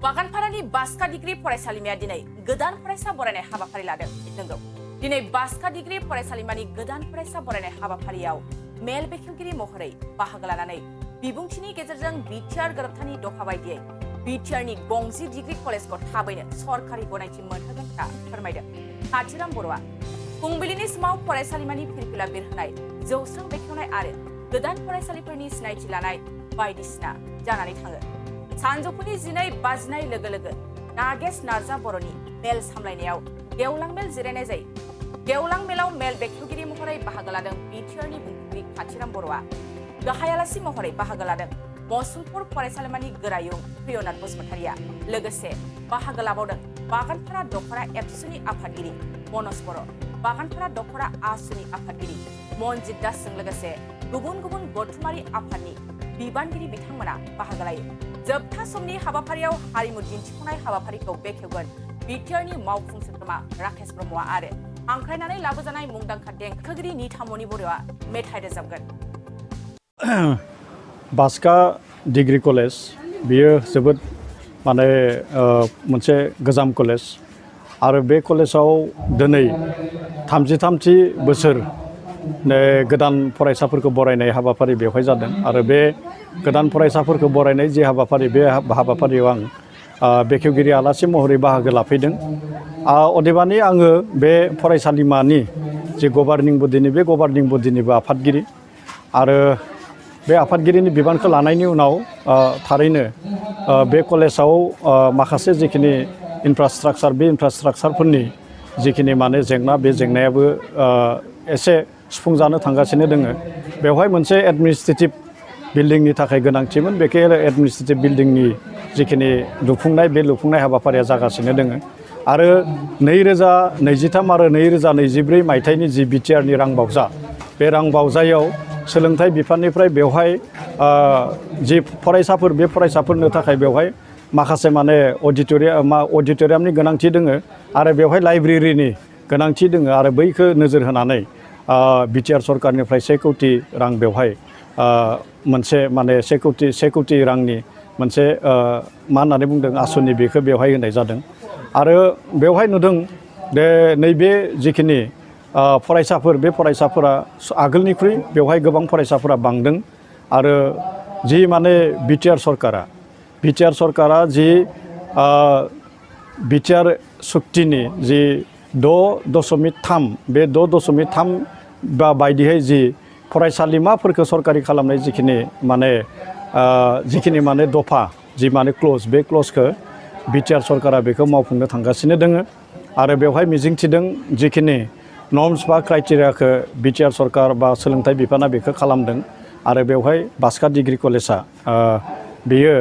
बागानपारानि बास्का degree फरायसालिमाया दिनै गोदान फरायसा बरायनाय हाबाफारि लादों। नंगौ, दिनै बास्का डिग्री फरायसालिमानि गोदान फरायसा बरायनाय हाबाफारियाव मेल बेखेवगिरि महरै बाहागो लानानै बिबुंथिनि गेजेरजों बिटिआर गोरोबथानि दफा बायदियै बिटिआरनि गंजि डिग्री कलेजखौ थाबैनो सरकारि गनायथि मोनहोगोन होनना फोरमायदों काथिराम बर'आ। फुंबिलिनि समाव फरायसालिमानि फिरफिला बिरहोनाय, जौस्रां बेखेवनाय आरो गोदान फरायसालिफोरनि सिनायथि लानाय बायदिसिना जानानै थाङो। सानजौफुनि 12 बाजिनाय लोगो लोगो नागेश नार्जा बर'नि मेल सामलायनायाव गेवलां मेल जिरायनाय जायो। गेवलां मेलाव मेल बेखेवगिरि महरै बाहागो लादों बिटिआरनि बुंथिगिरि काथिराम बर'आ। गाहाय आलासि महरै बाहागो लादों मसुलपुर फरायसालिमानि गोरायुं प्रियनाथ बसुमतारिया। लोगोसे बाहागो लाबावदों बागानपारा दख'रा एबसुनि आफादगिरि मनज बर', बागानपारा दख'रा आसुनि आफादगिरि मनजित दासजों लोगोसे गुबुन गुबुन गथुमारि आफादनि बिबानगिरि बिथांमोना बाहागो लायो। जोबथा समनि हाबाफारियाव हारिमु दिन्थिफुंनाय हाबाफारिखौ बेखेवगोन बिटिआरनि मावफुं सोद्रोमा राकेश ब्रह्मआ आरो हांख्रायनानै लाबोजानाय मुंदांखा देंखोगिरि निथामनि बर'आ मेथाइ रोजाबगोन। बास्का डिग्री कलेज बियो जोबोद माने मोनसे गोजाम कलेज आरो बे कलेजाव दिनै 33थि बोसोर गोदान फरायसाफोरखौ बरायनाय हाबाफारि बेवहाय जादों आरो बे गोदान फरायसाफोरखौ बरायनाय जे हाबाफारि बे हाबाफारियाव आं बेखेवगिरि आलासि महरै बाहागो लाफैदों। अदेबानि आङो बे फरायसालिमानि जे गभार्निं बडिनि बे गभार्निं बडिनिबो आफादगिरि आरो बे आफादगिरिनि बिबानखौ लानायनि उनाव थारैनो बे कलेजाव माखासे जिखिनि इनफ्रास्ट्राक्चार बे इनफ्रास्ट्राक्चारफोरनि जिखिनि माने जेंना बे जेंनायाबो एसे सुफुंजानो थांगासिनो दोङो। बेवहाय मोनसे एडमिनिस्ट्रेटिभ बिल्डिंनि थाखाय गोनांथिमोन। बेखे एडमिनिस्ट्रेटिभ बिल्डिंनि जिखिनि लुफुंनाय बे लुफुंनाय हाबाफारिया जागासिनो दोङो आरो 2023 आरो 2024 मायथाइनि जि बिटिआरनि रां बावजा बे रां बावजायाव सोलोंथाइ बिफाननिफ्राय बेवहाय जि फरायसाफोर बे फरायसाफोरनो थाखाय बेवहाय माखासे माने अडिट'रियामनि गोनांथि दोङो आरो बेवहाय लाइब्रेरिनि गोनांथि दोङो आरो बैखौ नोजोर होनानै बिटिआर सरकारनिफ्राय 1 कौटि रां बेवहाय मोनसे माने 1 कौटि रांनि मोनसे मा होननानै बुंदों आसुनि बेखौ बेवहाय होनाय जादों आरो बेवहाय नुदों दे नैबे जिखिनि फरायसाफोर बे फरायसाफोरा आगोलनिख्रुइ बेवहाय गोबां फरायसाफोरा बांदों आरो जि माने बिटिआर सरकारा जि बिटिआर सुक्तिनि जि 6.3 बे 6.3 बायदियै जि फरायसालिमाफोरखौ सरकारि खालामनाय जिखिनि माने दफा जि माने क्लज बे क्लजखौ बिटिआर सरकारा बेखौ मावफुंनो थांगासिनो दोङो आरो बेवहाय मिजिंथिदों जिखिनि नर्म्स बा क्राइटेरियाखौ बिटिआर सरकार बा सोलोंथाइ बिफाना बेखौ खालामदों आरो बेवहाय बास्का डिग्री कलेजा बेयो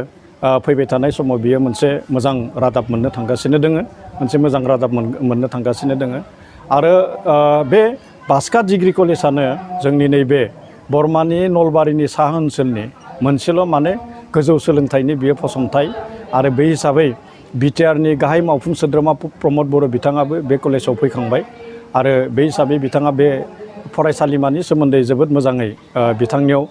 फैबाय थानाय समाव बियो मोनसे मोजां रादाब मोननो थांगासिनो दोङो, मोनसे मोजां रादाब मोननो थांगासिनो दोङो आरो बे बास्का डिग्री कलेजानो जोंनि नैबे बरमानि नलबारिनि साहा ओनसोलनि मोनसेल' माने गोजौ सोलोंथाइनि बियो फसंथाइ आरो बे हिसाबै बिटिआरनि गाहाय मावफुं सोद्रोमा प्रमद बर' बिथाङाबो बे कलेजाव फैखांबाय आरो बे हिसाबै बिथाङा बे फरायसालिमानि सोमोन्दै जोबोद मोजाङै बिथांनियाव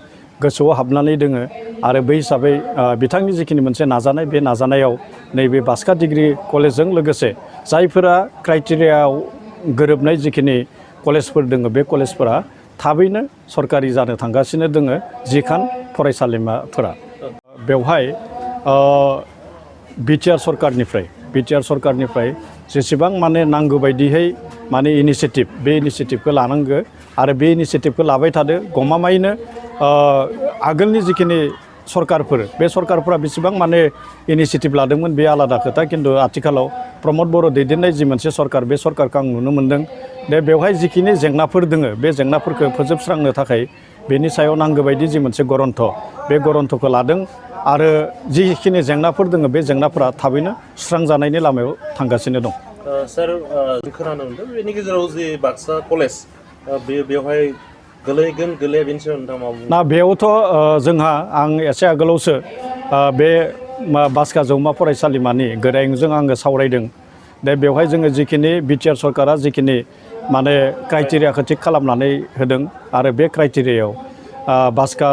गोसोआव हाबनानै दोङो आरो बै हिसाबै बिथांनि जिखिनि मोनसे नाजानाय बे नाजानायाव नैबे बास्का डिग्री कलेजजों लोगोसे जायफोरा क्राइटेरियायाव गोरोबनाय जिखिनि कलेजफोर दोङो बे कलेजफोरा थाबैनो सरकारि जानो थांगासिनो दोङो 10 खान फरायसालिमाफोरा। बेवहाय बिटिआर सरकारनिफ्राय जेसेबां माने नांगौ बायदियै माने इनिसियेटिभ बे इनिसियेटिभखौ लानांगौ आरो बे इनिसियेटिभखौ लाबाय थादो गमामायैनो आगोलनि जिखिनि सरकारफोर बे सरकारफोरा बेसेबां माने इनिसियेटिभ लादोंमोन बे आलादा खोथा, खिन्थु आथिखालाव प्रमद बर' दैदेननाय जि मोनसे सरकार बे सरकारखौ आं नुनो मोन्दों दे बेवहाय जिखिनि जेंनाफोर दोङो बे जेंनाफोरखौ फोजोबस्रांनो थाखाय बेनि सायाव नांगौ बायदि जि मोनसे गरन्थ बे गरन्थखौ लादों आरो जिखिनि जेंनाफोर दोङो बे जेंनाफोरा थाबैनो सुस्रांजानायनि लामायाव थांगासिनो दं। सार खोनानो मोनदों बेनि गेजेराव जे बाक्सा कलेज बेवहाय गोलैगोन गोलैया बेनि सायाव नोंथाङा मा बुङो? ना बेयावथ' जोंहा आं एसे आगोलावसो बे बास्का जौमा फरायसालिमानि गोरायुंजों आङो सावरायदों दा बेवहाय जोङो जिखिनि बिटिआर सरकारा जिखिनि माने क्राइटेरियाखौ थिग खालामनानै होदों आरो बे क्राइटेरियायाव बास्का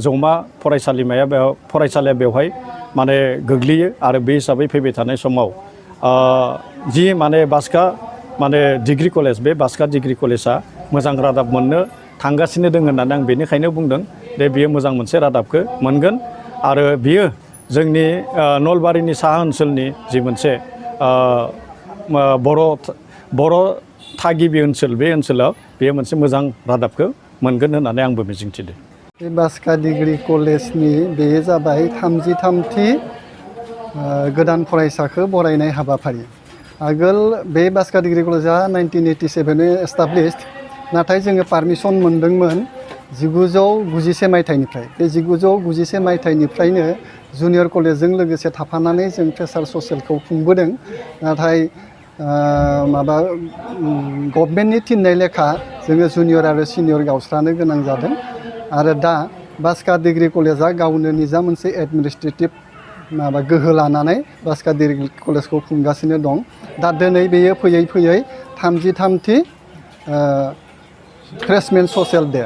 जौमा फरायसालिया बेवहाय माने गोग्लैयो आरो बे हिसाबै फैबाय थानाय समाव जि माने बाक्सा माने डिग्री कलेज बे बाक्सा डिग्री कलेजा मोजां रादाब मोननो थांगासिनो दङ होननानै आं बेनिखायनो बुंदों दे बियो मोजां मोनसे रादाबखौ मोनगोन आरो बियो जोंनि नलबारिनि साहा ओनसोलनि जि मोनसे बर' थागिबि ओनसोल बे ओनसोलाव बेयो मोनसे मोजां रादाबखौ मोनगोन होननानै आंबो मिजिंथिदों। बे बाक्सा डिग्री कलेजनि बेयो जाबाय 33थि गोदान फरायसाखौ बरायनाय हाबाफारि। आगोल बे बाक्सा डिग्री कलेजा 1987 एस्टाब्लिश्ड, नाथाय जोङो पारमिसन मोनदोंमोन 1991 मायथाइनिफ्राय। बे 1991 मायथाइनिफ्रायनो जुनियर कलेजजों लोगोसे थाफानानै जों फ्रेसार ससियेलखौ खुंबोदों। नाथाय गभर्नमेन्टनि थिननाय लेखा जोङो जुनियर आरो सिनियर गावस्रानो गोनां जादों आरो दा बाक्सा डिग्री कलेजा गावनो निजा मोनसे एडमिनिस्ट्रेटिभ गोहो लानानै बाक्सा डिग्री कलेजखौ खुंगासिनो दं। दा दिनै बेयो फैयै फैयै 33थि फ्रेशमेन ससियेल डे।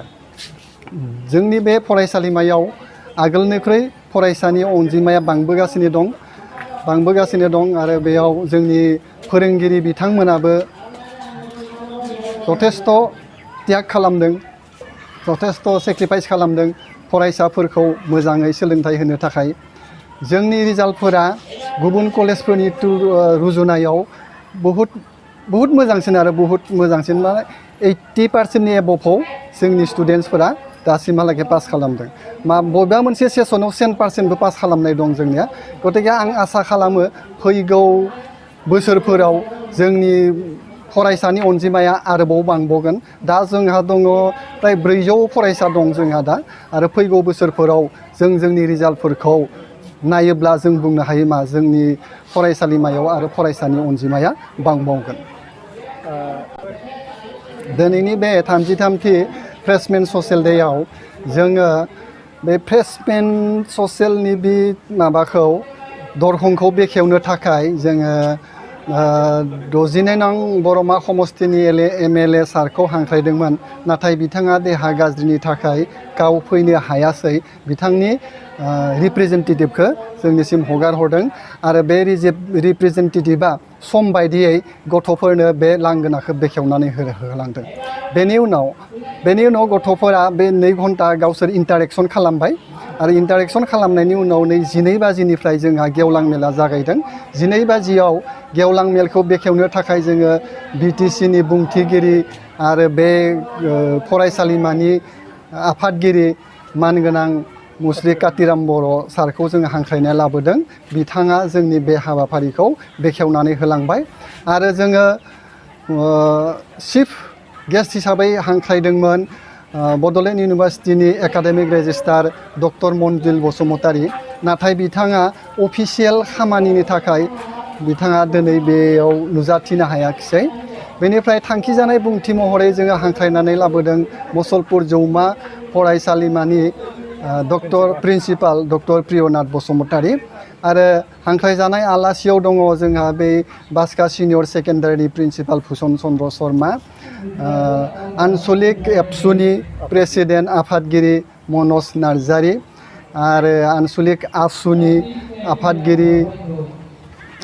जोंनि बे फरायसालिमायाव आगोलनिख्रुइ फरायसानि अनजिमाया बांबोगासिनो दं आरो बेयाव जोंनि फोरोंगिरि बिथांमोनाबो जथेस्थ' त्याग खालामदों, जथेस्थ' सेक्रिफाइस खालामदों फरायसाफोरखौ मोजाङै सोलोंथाइ होनो थाखाय। जोंनि रिजाल्टफोरा गुबुन कलेजफोरनि रुजुनायाव बहुद मोजांसिन आरो बहुद मोजांसिन, माने 80%नि एबभआव जोंनि स्टुडेन्टसफोरा दासिमहालागै पास खालामदों। बबेबा मोनसे सेसनाव 100%बो पास खालामनाय दं जोंनिया। गतिके आं आसा खालामो फैगौ बोसोरफोराव जोंनि फरायसानि अनजिमाया आरोबाव बांबावगोन। दा जोंहा दङ प्राय 400 फरायसा दं जोंहा दा, आरो फैगौ बोसोरफोराव जोंनि रिजाल्टफोरखौ नायोब्ला जों बुंनो हायो मा जोंनि फरायसालिमायाव आरो फरायसानि अनजिमाया बांबावगोन। दिनैनि बे 33थि फ्रेशमेन ससियेल डेआव जोङो बे फ्रेशमेन ससियेलनि बे दरखंखौ बेखेवनो थाखाय जोङो 69 नं बरमा समस्तिनि MLA सारखौ हांख्रायदोंमोन, नाथाय बिथाङा देहा गाज्रिनि थाखाय गाव फैनो हायासै। बिथांनि रिप्रेजेन्टेटिभखौ जोंनिसिम हगार हरदों आरो बे रिप्रेजेन्टेटिभआ सम बायदियै गथ'फोरनो बे लांगोनाखौ बेखेवनानै होलांदों। बेनि उनाव गथ'फोरा बे 2 घन्टा गावसोर इन्टारेक्सन खालामबाय आरो इन्टारेक्सन खालामनायनि उनाव 12 बाजिनिफ्राय जोंहा गेवलां मेला जागायदों। 12 बाजियाव गेवलां मेलखौ बेखेवनो थाखाय जोङो BTCनि बुंथिगिरि आरो बे फरायसालिमानि आफादगिरि मानगोनां मुस्रि कातिराम बर' सारखौ जोङो हांख्रायना लाबोदों। बिथाङा जोंनि बे हाबाफारिखौ बेखेवनानै होलांबाय आरो जोङो चिफ गेस्ट हिसाबै हांख्रायदोंमोन बड'लेण्ड इउनिभार्सिटिनि एकाडेमिक रेजिस्ट्रार डक्टर मन्जिल बसुमतारी, नाथाय बिथाङा अफिसियेल खामानिनि थाखाय बिथाङा दिनै बेयाव नुजाथिनो हायाखिसै। बेनिफ्राय थांखिजानाय बुंथि महरै जोङो हांख्रायनानै लाबोदों मुसलपुर जौमा फरायसालिमानि प्रिन्सिपाल डक्टर प्रियनाथ बसुमतारी आरो हांख्रायजानाय आलासियाव दङ जोंहा बे बाक्सा सिनियर सेकेन्डारिनि प्रिन्सिपाल भुसन चन्द्र शर्मा, आन्सलिक एबसुनि प्रेसिडेन्ट आफादगिरि मनज नार्जारि आरो आन्सलिक आसुनि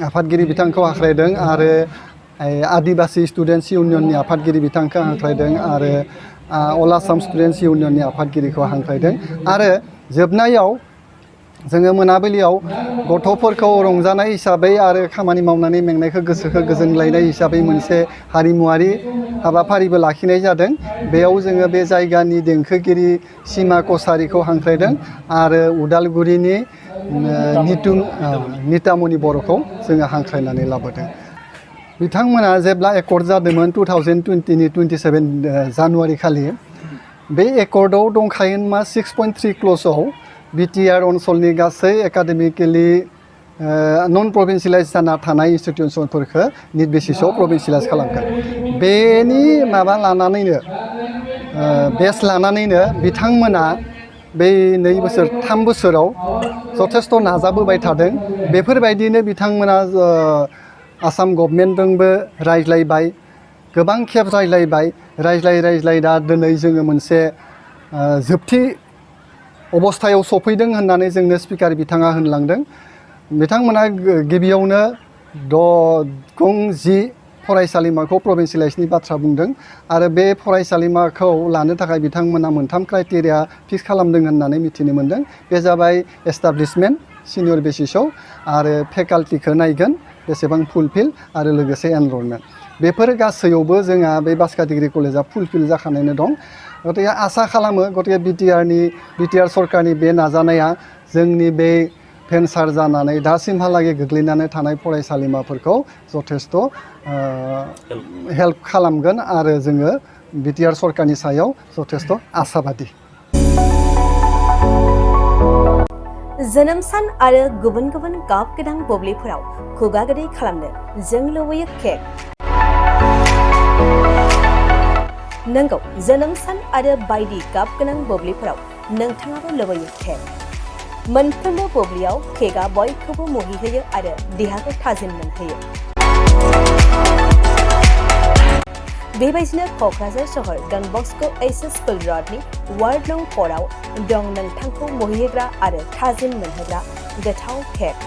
आफादगिरि बिथांखौ हांख्रायदों आरो आदिबासि स्टुडेन्टस इउनियननि आफादगिरि बिथांखौ हांख्रायदों आरो अल आसाम स्टुडेन्टस इउनियननि आफादगिरिखौ हांख्रायदों। आरो जोबनायाव जोङो मोनाबिलियाव गथ'फोरखौ रंजानाय हिसाबै आरो खामानि मावनानै मेंनायखौ गोसोखौ गोजोनग्लायनाय हिसाबै मोनसे हारिमुवारि हाबाफारिबो लाखिनाय जादों। बेयाव जोङो बे जायगानि देंखोगिरि सीमा कसारिखौ हांख्रायदों आरो उदालगुरिनि नितामनि बर'खौ जोङो हांख्रायनानै लाबोदों। बिथांमोना जेब्ला एकर्ड जादोंमोन 2020नि 27 जानुवारि खालि, बे एकर्डआव दंखायोन मा 6.3 क्ल'जआव बिटिआर ओनसोलनि गासै एकाडेमिकेलि नन प्रभिन्सियेलाइज जाना थानाय इन्स्टिटिउसनफोरखौ निट बेसिसआव प्रभिन्सियेलाइज खालामगोन। बेनि बेस लानानैनो बिथांमोना बे 3 बोसोराव जथेस्थ' नाजाबोबाय थादों। बेफोरबायदिनो बिथांमोना आसाम गभर्नमेन्टजोंबो रायज्लायबाय, गोबां खेब रायज्लाय दा दिनै जोङो मोनसे जोबथि अबस्थायाव सफैदों होननानै जोंनो स्पिकार बिथाङा होनलांदों। बिथांमोना गिबियावनो गंजि फरायसालिमाखौ प्रभिन्सियेलाइजनि बाथ्रा बुंदों आरो बे फरायसालिमाखौ लानो थाखाय बिथांमोना मोनथाम क्राइटेरिया फिक्स खालामदों होननानै मिथिनो मोन्दों बे जाबाय एस्टाब्लिशमेन्ट सिनियर बेसिसाव आरो फेकाल्टिखौ नायगोन बेसेबां फुलफिल आरो लोगोसे एनरलमेन्ट बेफोर गासैयावबो जोंहा बे बास्का डिग्री कलेजा फुलफिल जाखानायनो दं गतिके आसा खालामो गतिके बिटिआर सरकारनि बे नाजानाया जोंनि बे भेन्सार जानानै दासिमहालागै गोग्लैनानै थानाय फरायसालिमाफोरखौ जथेस्थ' हेल्प खालामगोन आरो जोङो बिटिआर सरकारनि सायाव जथेस्थ' आसाबादि जोनोम सान आरो गुबुन गुबुन गाब गोनां बुब्लिफोराव खुगा गोदै खालामनो जों लुबैयो केक नंगौ जोनोम सान आरो बायदि गाब गोनां बुब्लिफोराव नोंथाङाबो लुबैयो केक मोनफ्रोमबो बुब्लियाव केकआ बयखौबो मुहिहोयो आरो देहाखौ थाजिम मोनहोयो बेबायदिनो क'क्राझार सहर डन बस्क' एचएस स्कुल र'डनि वार्ड नं 4 आव दं नोंथांखौ मुहिहोग्रा आरो थाजिम मोनहोग्रा गोथाव केक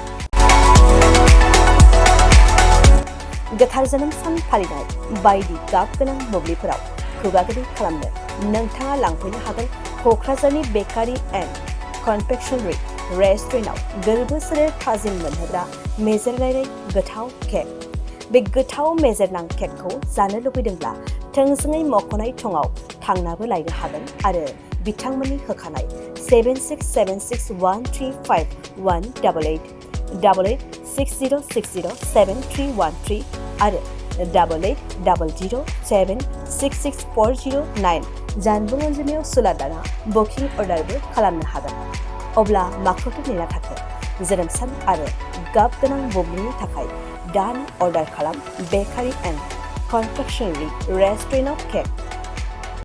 गोथार जोनोम सान फालिनाय बायदि गाब गोनां बुब्लिफोराव खुगा गोदै खालामनो नोंथाङा लांफैनो हागोन क'क्राझारनि बेकारि एन्ड कनफेक्शनारि रेस्टुरेन्टआव गोरबो सोलेर थाजिम मोनहोग्रा मेजेरनाय गोथाव केक बे गोथाव मेजेरनां केकखौ जानो लुबैदोंब्ला थोंजोङै मख'नाय थंआव थांनाबो लायनो हागोन आरो बिथांमोननि होखानाय 767601351888 8860607313 आरो 8800766409 जानबुं अनजिमायाव सुलादाना बुकिं अर्डारबो खालामनो हागोन अब्ला माखौथो नेना थाखो जोनोम सान आरो गाब गोनां बुब्लिनि थाखाय दानो अर्डार खालाम बेकारि एन्ड कनफेक्शनारि रेस्टुरेन्टआव केक